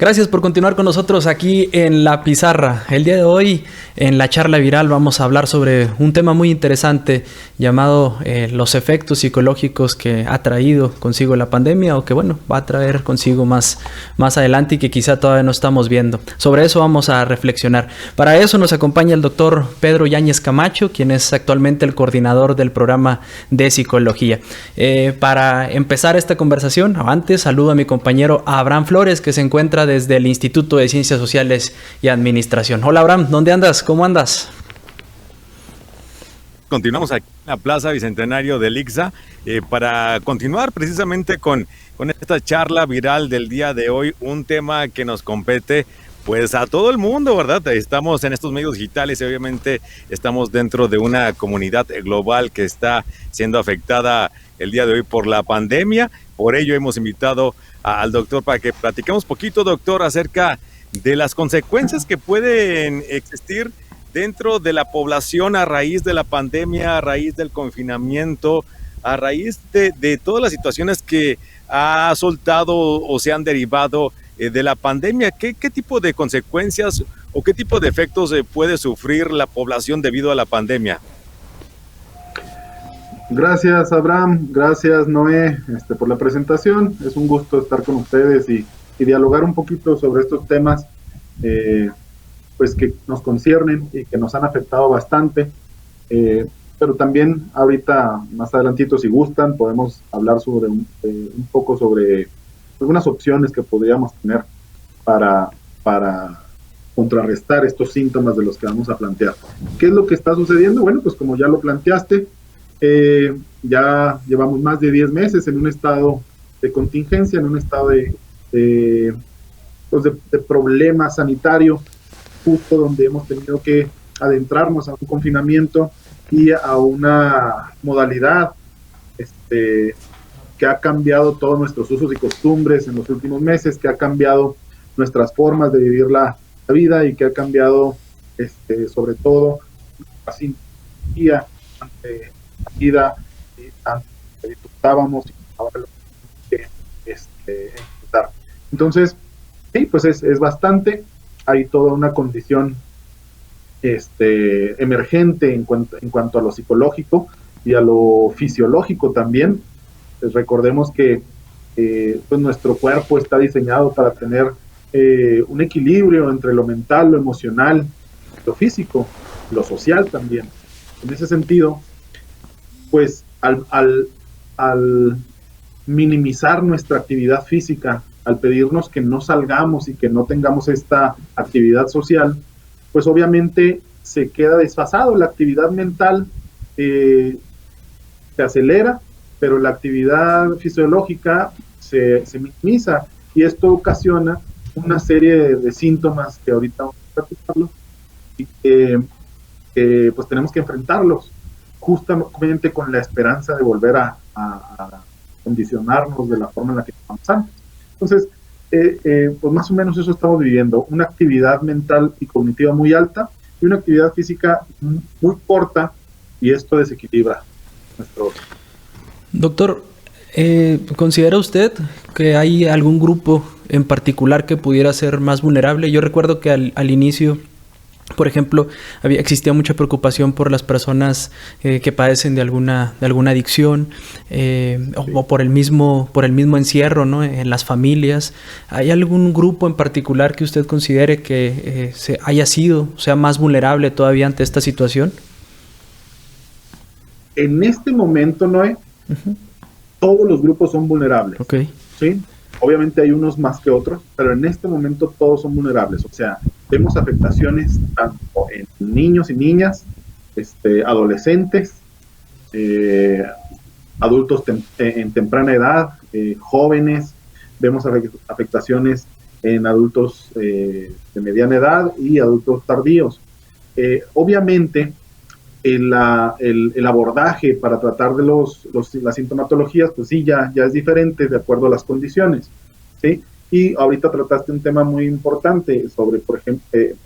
Gracias por continuar con nosotros aquí en La Pizarra. El día de hoy, en la charla viral, vamos a hablar sobre un tema muy interesante llamado los efectos psicológicos que ha traído consigo la pandemia o que, bueno, va a traer consigo más adelante y que quizá todavía no estamos viendo. Sobre eso vamos a reflexionar. Para eso nos acompaña el doctor Pedro Yáñez Camacho, quien es actualmente el coordinador del programa de psicología. Para empezar esta conversación, antes saludo a mi compañero Abraham Flores, que se encuentra desde el Instituto de Ciencias Sociales y Administración. Hola Abraham, ¿dónde andas? ¿Cómo andas? Continuamos aquí en la Plaza Bicentenario del ICSA para continuar precisamente con esta charla viral del día de hoy, un tema que nos compete pues a todo el mundo, ¿verdad? Estamos en estos medios digitales y obviamente estamos dentro de una comunidad global que está siendo afectada el día de hoy por la pandemia. Por ello hemos invitado al doctor para que platiquemos poquito, doctor, acerca de las consecuencias que pueden existir dentro de la población a raíz de la pandemia, a raíz del confinamiento, a raíz de todas las situaciones que ha soltado o se han derivado de la pandemia. ¿Qué tipo de consecuencias o qué tipo de efectos puede sufrir la población debido a la pandemia? Gracias, Abraham. Gracias, Noé, por la presentación. Es un gusto estar con ustedes y dialogar un poquito sobre estos temas pues que nos conciernen y que nos han afectado bastante. Pero también ahorita, más adelantito, si gustan, podemos hablar sobre un poco sobre algunas opciones que podríamos tener para contrarrestar estos síntomas de los que vamos a plantear. ¿Qué es lo que está sucediendo? Bueno, pues como ya lo planteaste, ya llevamos más de 10 meses en un estado de contingencia, en un estado de problema sanitario, justo donde hemos tenido que adentrarnos a un confinamiento y a una modalidad que ha cambiado todos nuestros usos y costumbres en los últimos meses, que ha cambiado nuestras formas de vivir la vida y que ha cambiado sobre todo la simpatía ante la vida que disfrutábamos y ahora lo que disfrutar. Entonces, sí, pues es bastante. Hay toda una condición emergente en cuanto a lo psicológico y a lo fisiológico también. Pues recordemos que pues nuestro cuerpo está diseñado para tener un equilibrio entre lo mental, lo emocional, lo físico, lo social también. En ese sentido, pues al minimizar nuestra actividad física, al pedirnos que no salgamos y que no tengamos esta actividad social, pues obviamente se queda desfasado. La actividad mental se acelera, pero la actividad fisiológica se minimiza, y esto ocasiona una serie de síntomas que ahorita vamos a platicarlo y que pues tenemos que enfrentarlos justamente con la esperanza de volver a condicionarnos de la forma en la que estábamos antes. Entonces, pues más o menos eso estamos viviendo, una actividad mental y cognitiva muy alta y una actividad física muy corta, y esto desequilibra nuestro... Doctor, ¿considera usted que hay algún grupo en particular que pudiera ser más vulnerable? Yo recuerdo que al inicio, por ejemplo, existía mucha preocupación por las personas que padecen de alguna adicción o por el mismo encierro, ¿no?, en las familias. ¿Hay algún grupo en particular que usted considere que sea más vulnerable todavía ante esta situación? En este momento, Noé, todos los grupos son vulnerables. Okay. ¿Sí? Obviamente hay unos más que otros, pero en este momento todos son vulnerables. O sea, vemos afectaciones tanto en niños y niñas, adolescentes, adultos en temprana edad, jóvenes. Vemos afectaciones en adultos de mediana edad y adultos tardíos. Obviamente, el abordaje para tratar de las sintomatologías, pues sí, ya es diferente de acuerdo a las condiciones, ¿sí? Y ahorita trataste un tema muy importante sobre, por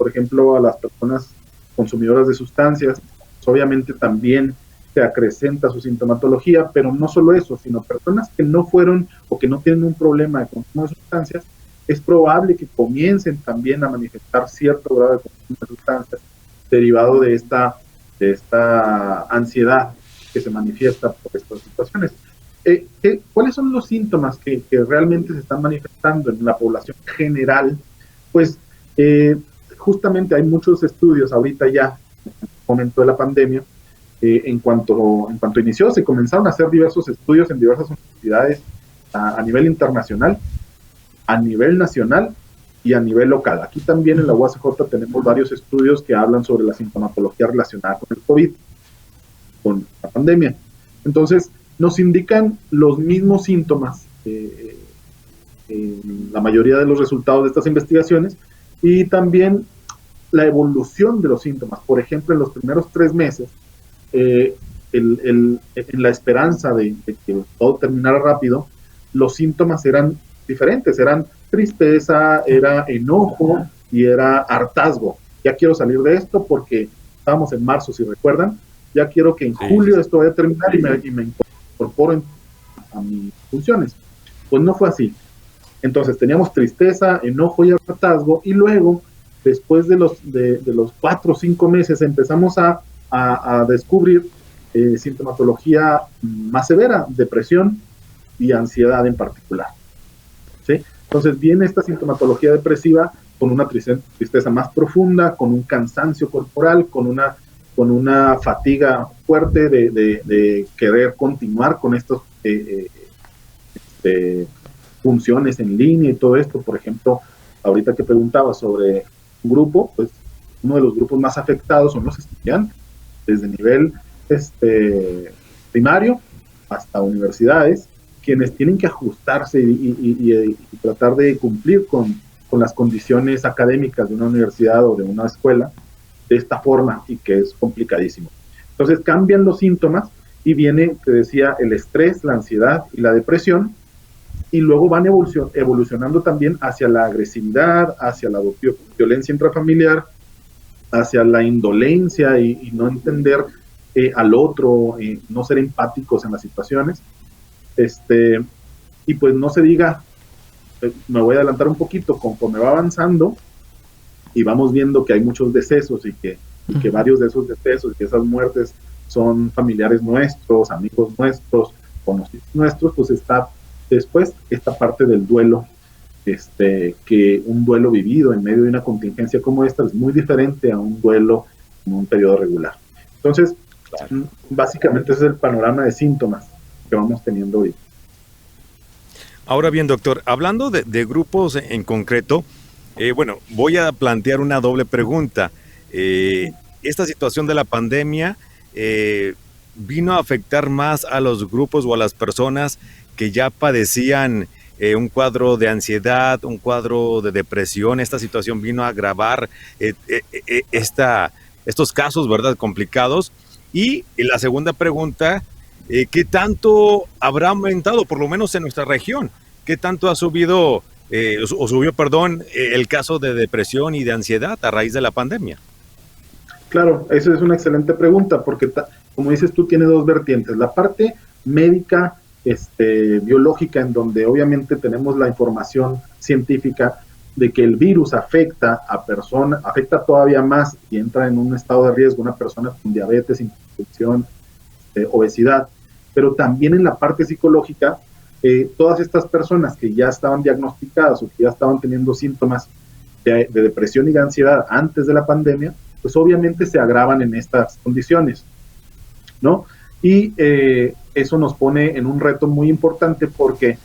ejemplo, a las personas consumidoras de sustancias. Pues obviamente también se acrecenta su sintomatología, pero no solo eso, sino personas que no fueron o que no tienen un problema de consumo de sustancias, es probable que comiencen también a manifestar cierto grado de consumo de sustancias derivado de esta ansiedad que se manifiesta por estas situaciones. ¿Cuáles son los síntomas que realmente se están manifestando en la población general? Pues justamente hay muchos estudios ahorita ya, en el momento de la pandemia, en cuanto inició, se comenzaron a hacer diversos estudios en diversas universidades a nivel internacional, a nivel nacional y a nivel local. Aquí también en la UACJ tenemos varios estudios que hablan sobre la sintomatología relacionada con el COVID, con la pandemia. Entonces, nos indican los mismos síntomas en la mayoría de los resultados de estas investigaciones, y también la evolución de los síntomas. Por ejemplo, en los primeros 3 meses, en la esperanza de que todo terminara rápido, los síntomas eran diferentes, eran tristeza, era enojo y era hartazgo. Ya quiero salir de esto porque estábamos en marzo, si recuerdan, ya quiero que en julio esto vaya a terminar y me incorporo a mis funciones. Pues no fue así. Entonces teníamos tristeza, enojo y hartazgo, y luego, después de los 4 o 5 meses, empezamos a descubrir sintomatología más severa, depresión y ansiedad en particular. ¿Sí? Entonces viene esta sintomatología depresiva con una tristeza más profunda, con un cansancio corporal, con una fatiga fuerte de querer continuar con estas funciones en línea y todo esto. Por ejemplo, ahorita que preguntaba sobre un grupo, pues uno de los grupos más afectados son los estudiantes, desde nivel primario hasta universidades, quienes tienen que ajustarse y tratar de cumplir con las condiciones académicas de una universidad o de una escuela de esta forma, y que es complicadísimo. Entonces cambian los síntomas y viene, te decía, el estrés, la ansiedad y la depresión, y luego van evolucionando también hacia la agresividad, hacia la violencia intrafamiliar, hacia la indolencia y no entender al otro, no ser empáticos en las situaciones. Y pues no se diga, me voy a adelantar un poquito, conforme va avanzando y vamos viendo que hay muchos decesos y que varios de esos decesos y esas muertes son familiares nuestros, amigos nuestros, conocidos nuestros, pues está después esta parte del duelo, que un duelo vivido en medio de una contingencia como esta es muy diferente a un duelo en un periodo regular. Entonces, básicamente ese es el panorama de síntomas que vamos teniendo hoy. Ahora bien, doctor, hablando de grupos en concreto, bueno, voy a plantear una doble pregunta. Esta situación de la pandemia vino a afectar más a los grupos o a las personas que ya padecían un cuadro de ansiedad, un cuadro de depresión. Esta situación vino a agravar estos casos, ¿verdad?, complicados. Y la segunda pregunta, ¿qué tanto habrá aumentado, por lo menos en nuestra región? ¿Qué tanto ha subió el caso de depresión y de ansiedad a raíz de la pandemia? Claro, esa es una excelente pregunta, porque como dices tú, tiene dos vertientes. La parte médica, biológica, en donde obviamente tenemos la información científica de que el virus afecta todavía más y entra en un estado de riesgo una persona con diabetes, hipertensión, obesidad, pero también en la parte psicológica, todas estas personas que ya estaban diagnosticadas o que ya estaban teniendo síntomas de depresión y de ansiedad antes de la pandemia, pues obviamente se agravan en estas condiciones, ¿no? Y eso nos pone en un reto muy importante, porque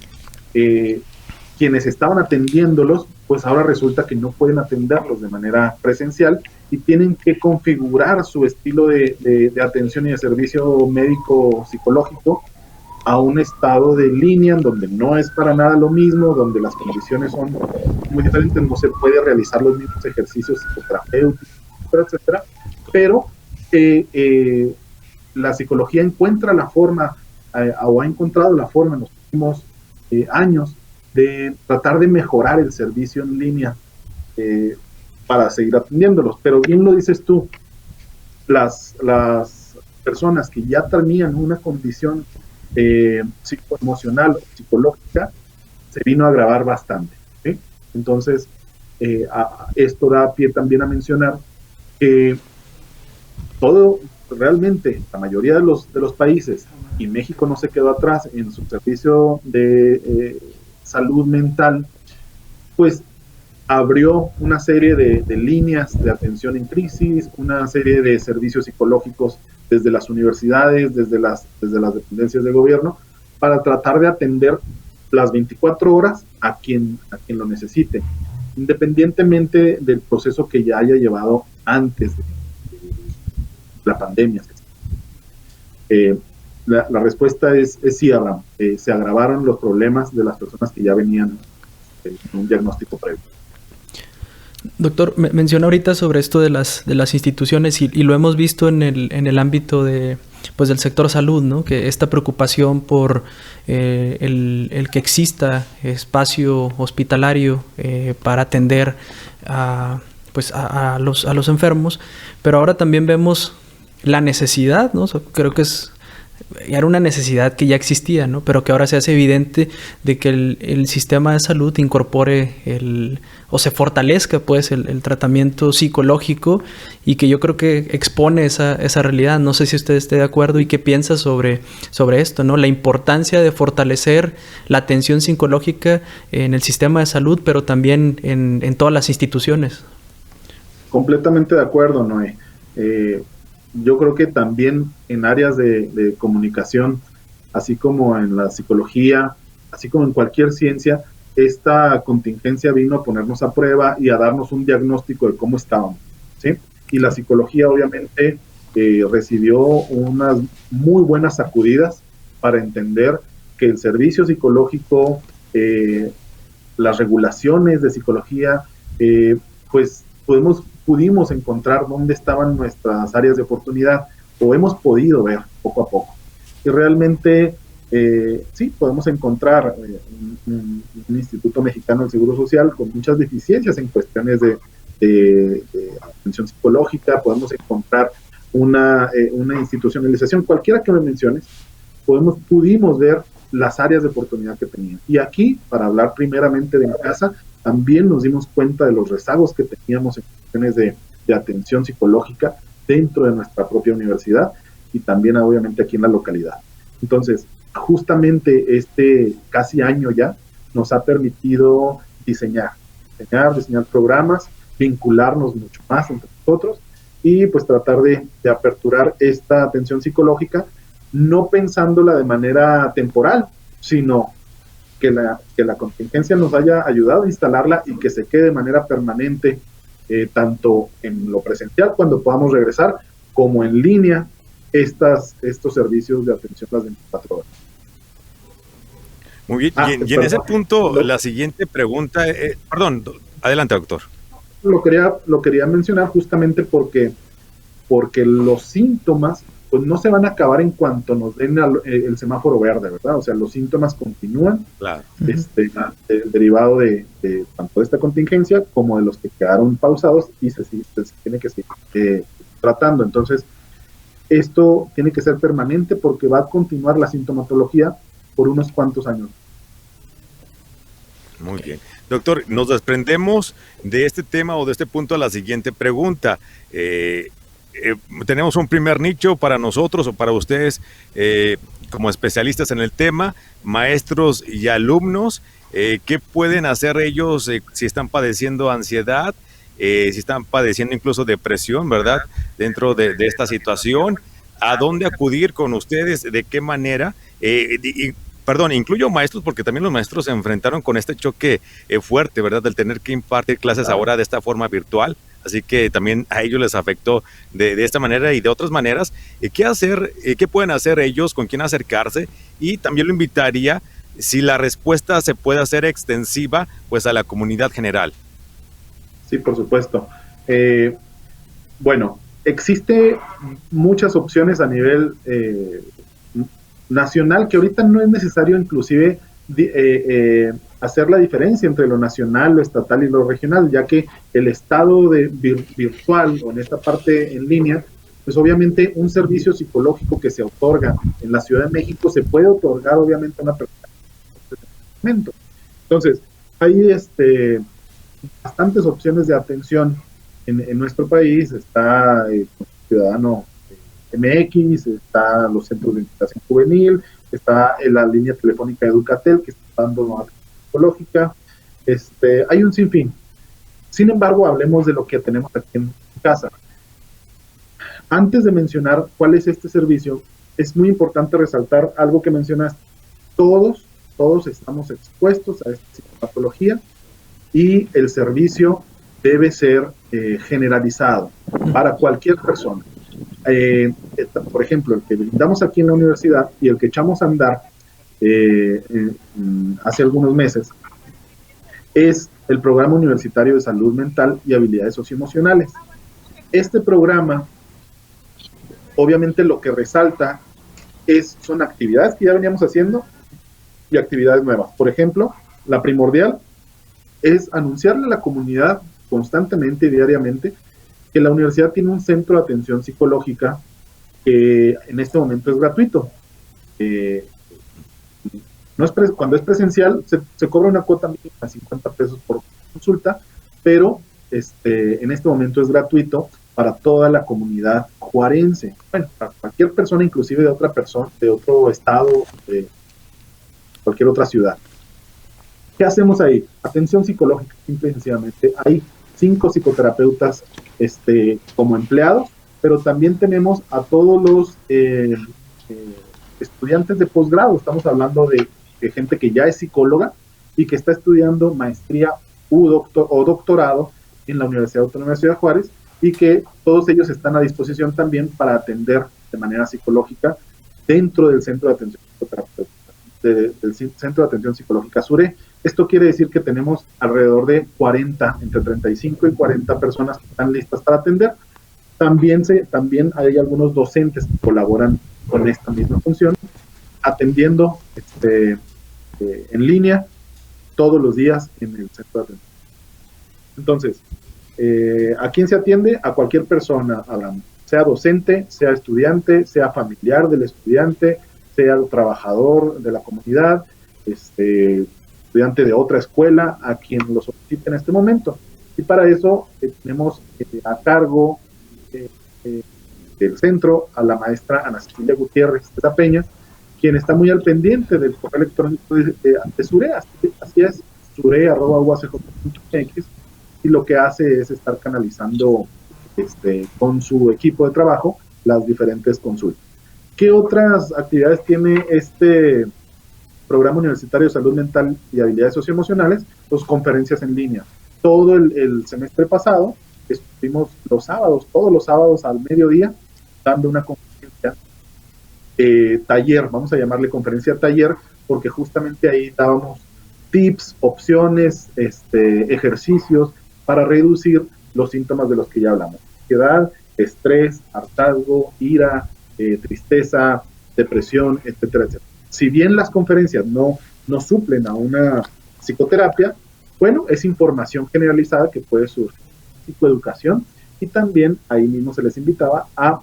quienes estaban atendiéndolos, pues ahora resulta que no pueden atenderlos de manera presencial y tienen que configurar su estilo de atención y de servicio médico psicológico a un estado de línea en donde no es para nada lo mismo, donde las condiciones son muy diferentes, no se puede realizar los mismos ejercicios psicoterapéuticos, etcétera, pero la psicología encuentra la forma, o ha encontrado la forma en los últimos años, de tratar de mejorar el servicio en línea para seguir atendiéndolos. Pero bien lo dices tú, las personas que ya tenían una condición psicoemocional o psicológica se vino a agravar bastante, ¿sí? Entonces, esto da pie también a mencionar que todo, realmente, la mayoría de los países, y México no se quedó atrás en su servicio de salud mental, pues abrió una serie de líneas de atención en crisis, una serie de servicios psicológicos desde las universidades, desde las dependencias de gobierno, para tratar de atender las 24 horas a quien lo necesite, independientemente del proceso que ya haya llevado antes de la pandemia. La respuesta es sí, Abraham. Se agravaron los problemas de las personas que ya venían con un diagnóstico previo. Doctor, menciona ahorita sobre esto de las instituciones y lo hemos visto en el ámbito del sector salud, ¿no? Que esta preocupación por el que exista espacio hospitalario para atender a los enfermos, pero ahora también vemos la necesidad, ¿no? O sea, creo que era una necesidad que ya existía, ¿no? Pero que ahora se hace evidente de que el sistema de salud incorpore o se fortalezca pues el tratamiento psicológico, y que yo creo que expone esa realidad. No sé si usted esté de acuerdo y qué piensa sobre esto, ¿no? La importancia de fortalecer la atención psicológica en el sistema de salud, pero también en todas las instituciones. Completamente de acuerdo, Noé. Yo creo que también en áreas de comunicación, así como en la psicología, así como en cualquier ciencia, esta contingencia vino a ponernos a prueba y a darnos un diagnóstico de cómo estábamos, ¿sí? Y la psicología obviamente recibió unas muy buenas sacudidas para entender que el servicio psicológico, las regulaciones de psicología, pues pudimos encontrar dónde estaban nuestras áreas de oportunidad, o hemos podido ver poco a poco. Y realmente, sí, podemos encontrar un Instituto Mexicano del Seguro Social con muchas deficiencias en cuestiones de atención psicológica, podemos encontrar una institucionalización, cualquiera que me menciones, pudimos ver las áreas de oportunidad que tenían. Y aquí, para hablar primeramente de mi casa, también nos dimos cuenta de los rezagos que teníamos en cuestiones de atención psicológica dentro de nuestra propia universidad y también obviamente aquí en la localidad. Entonces, justamente este casi año ya nos ha permitido diseñar programas, vincularnos mucho más entre nosotros y pues tratar de aperturar esta atención psicológica, no pensándola de manera temporal, sino que la contingencia nos haya ayudado a instalarla y que se quede de manera permanente, tanto en lo presencial cuando podamos regresar, como en línea, estos servicios de atención las 24 horas. Muy bien, y en ese punto, la siguiente pregunta, perdón, adelante, doctor. Lo quería mencionar justamente porque los síntomas pues no se van a acabar en cuanto nos den el semáforo verde, ¿verdad? O sea, los síntomas continúan, claro. Derivado de tanto de esta contingencia como de los que quedaron pausados y se tiene que seguir tratando. Entonces, esto tiene que ser permanente porque va a continuar la sintomatología por unos cuantos años. Muy bien. Doctor, nos desprendemos de este tema o de este punto a la siguiente pregunta. Tenemos un primer nicho para nosotros o para ustedes como especialistas en el tema, maestros y alumnos. ¿Qué pueden hacer ellos si están padeciendo ansiedad, si están padeciendo incluso depresión, ¿verdad? Dentro de esta situación, ¿a dónde acudir con ustedes? ¿De qué manera? Perdón, incluyo maestros porque también los maestros se enfrentaron con este choque fuerte, ¿verdad? Del tener que impartir clases ahora de esta forma virtual. Así que también a ellos les afectó de esta manera y de otras maneras. ¿Qué hacer? ¿Qué pueden hacer ellos? ¿Con quién acercarse? Y también lo invitaría, si la respuesta se puede hacer extensiva, pues a la comunidad general. Sí, por supuesto. Bueno, existe muchas opciones a nivel nacional, que ahorita no es necesario inclusive hacer la diferencia entre lo nacional, lo estatal y lo regional, ya que el estado virtual o en esta parte en línea, pues obviamente un servicio psicológico que se otorga en la Ciudad de México se puede otorgar obviamente a una persona. Entonces, hay bastantes opciones de atención en nuestro país. Está Ciudadano MX, está los centros de integración juvenil, está la línea telefónica de Educatel, que está dando atención psicológica. Hay un sinfín. Sin embargo, hablemos de lo que tenemos aquí en casa. Antes de mencionar cuál es este servicio, es muy importante resaltar algo que mencionaste. Todos estamos expuestos a esta psicopatología y el servicio debe ser generalizado para cualquier persona. Por ejemplo, el que brindamos aquí en la universidad y el que echamos a andar hace algunos meses es el Programa Universitario de Salud Mental y Habilidades Socioemocionales. Este programa, obviamente, lo que resalta son actividades que ya veníamos haciendo y actividades nuevas. Por ejemplo, la primordial es anunciarle a la comunidad constantemente y diariamente que la universidad tiene un centro de atención psicológica que en este momento es gratuito. Cuando es presencial se cobra una cuota mínima de 50 pesos por consulta, pero en este momento es gratuito para toda la comunidad juarense. Bueno, para cualquier persona, inclusive de otra persona, de otro estado, de cualquier otra ciudad. ¿Qué hacemos ahí? Atención psicológica, simple y sencillamente. Hay 5 psicoterapeutas como empleados, pero también tenemos a todos los estudiantes de posgrado. Estamos hablando de gente que ya es psicóloga y que está estudiando maestría o doctorado en la Universidad Autónoma de Ciudad Juárez, y que todos ellos están a disposición también para atender de manera psicológica dentro del Centro de Atención del Centro de Atención Psicológica SURE. Esto quiere decir que tenemos alrededor de 40, entre 35 y 40 personas que están listas para atender. También hay algunos docentes que colaboran con esta misma función, atendiendo en línea todos los días en el centro de atención. Entonces, ¿a quién se atiende? A cualquier persona, hablando, sea docente, sea estudiante, sea familiar del estudiante, sea trabajador de la comunidad, estudiante de otra escuela, a quien lo solicite en este momento. Y para eso tenemos a cargo del centro a la maestra Ana Cecilia Gutiérrez de la Peña, quien está muy al pendiente del correo electrónico de SURE, así es, sure@uacj.mx, y lo que hace es estar canalizando con su equipo de trabajo las diferentes consultas. ¿Qué otras actividades tiene este Programa Universitario de Salud Mental y Habilidades Socioemocionales? Pues conferencias en línea. Todo el semestre pasado estuvimos todos los sábados al mediodía, dando una conferencia taller, vamos a llamarle conferencia taller, porque justamente ahí dábamos tips, opciones, ejercicios para reducir los síntomas de los que ya hablamos: ansiedad, estrés, hartazgo, ira, tristeza, depresión, etcétera, etcétera. Si bien las conferencias no suplen a una psicoterapia, bueno, es información generalizada que puede surgir, psicoeducación, y también ahí mismo se les invitaba a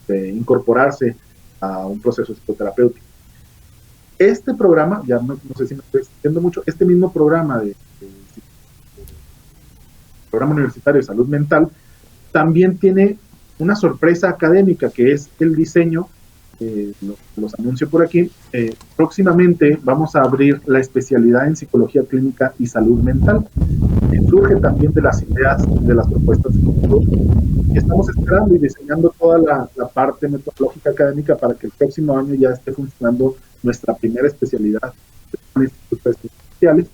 incorporarse a un proceso psicoterapéutico. Este programa, ya no sé si me estoy extendiendo mucho, este mismo programa Programa Universitario de Salud Mental también tiene una sorpresa académica, que es el diseño, los anuncio por aquí. Próximamente vamos a abrir la especialidad en Psicología Clínica y Salud Mental. Surge también de las ideas, de las propuestas que estamos esperando y diseñando toda la parte metodológica académica para que el próximo año ya esté funcionando nuestra primera especialidad en institutos especiales,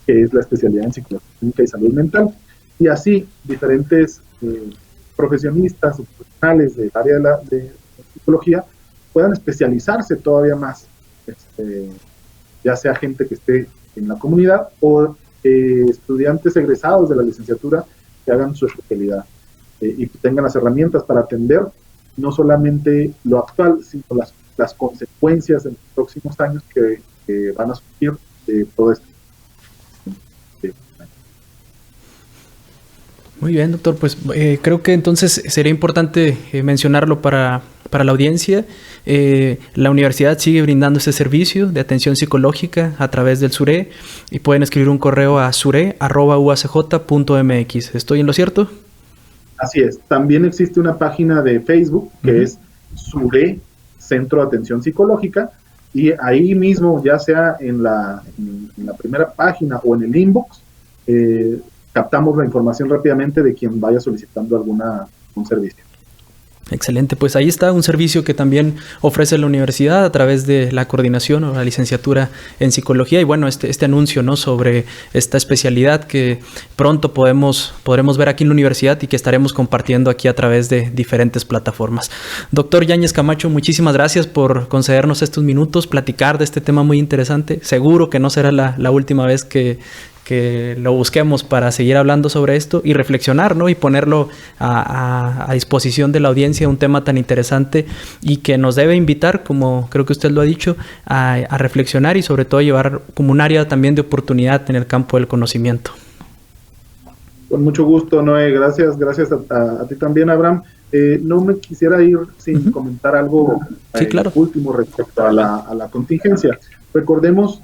que es la especialidad en Psicología Clínica y Salud Mental. Y así diferentes profesionistas o profesionales del área de psicología puedan especializarse todavía más, ya sea gente que esté en la comunidad o estudiantes egresados de la licenciatura que hagan su especialidad y tengan las herramientas para atender no solamente lo actual, sino las consecuencias en los próximos años que van a surgir de todo esto. Muy bien, doctor. Pues creo que entonces sería importante mencionarlo para para la audiencia, la universidad sigue brindando este servicio de atención psicológica a través del SURE y pueden escribir un correo a sure@uacj.mx. ¿Estoy en lo cierto? Así es. También existe una página de Facebook que es SURE, Centro de Atención Psicológica, y ahí mismo, ya sea en la primera página o en el inbox, captamos la información rápidamente de quien vaya solicitando un servicio. Excelente, pues ahí está un servicio que también ofrece la universidad a través de la coordinación o la licenciatura en psicología y bueno, este anuncio, ¿no?, sobre esta especialidad que pronto podremos ver aquí en la universidad y que estaremos compartiendo aquí a través de diferentes plataformas. Doctor Yáñez Camacho, muchísimas gracias por concedernos estos minutos, platicar de este tema muy interesante. Seguro que no será la última vez que lo busquemos para seguir hablando sobre esto y reflexionar, ¿no?, y ponerlo a disposición de la audiencia, un tema tan interesante y que nos debe invitar, como creo que usted lo ha dicho, a reflexionar y sobre todo llevar como un área también de oportunidad en el campo del conocimiento. Con mucho gusto, Noé. Gracias a ti también, Abraham. No me quisiera ir sin comentar algo sí, claro, último respecto a la contingencia. Recordemos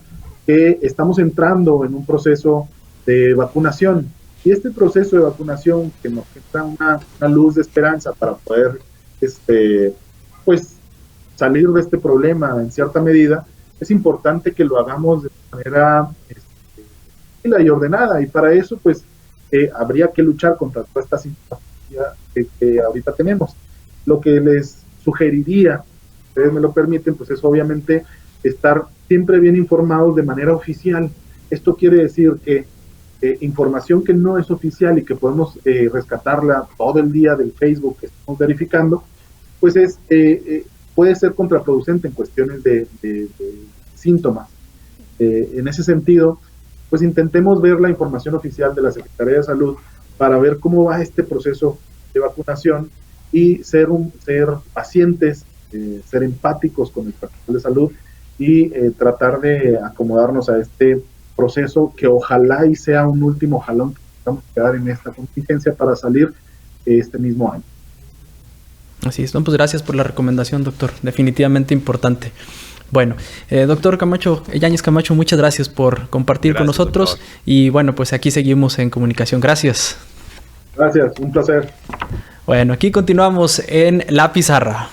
que estamos entrando en un proceso de vacunación y este proceso de vacunación que nos da una luz de esperanza para poder pues salir de este problema en cierta medida, es importante que lo hagamos de manera tranquila y ordenada, y para eso pues habría que luchar contra toda esta situación que ahorita tenemos. Lo que les sugeriría, si ustedes me lo permiten, pues es obviamente estar siempre bien informados de manera oficial. Esto quiere decir que información que no es oficial y que podemos rescatarla todo el día del Facebook que estamos verificando, pues puede ser contraproducente en cuestiones de síntomas. En ese sentido, pues intentemos ver la información oficial de la Secretaría de Salud para ver cómo va este proceso de vacunación y ser pacientes, ser empáticos con el personal de salud y tratar de acomodarnos a este proceso que ojalá y sea un último jalón que vamos a quedar en esta contingencia para salir este mismo año. Así es, pues gracias por la recomendación, doctor, definitivamente importante. Bueno, doctor Camacho, Yáñez Camacho, muchas gracias por compartir con nosotros, doctor. Y bueno, pues aquí seguimos en comunicación. Gracias. Gracias, un placer. Bueno, aquí continuamos en La Pizarra.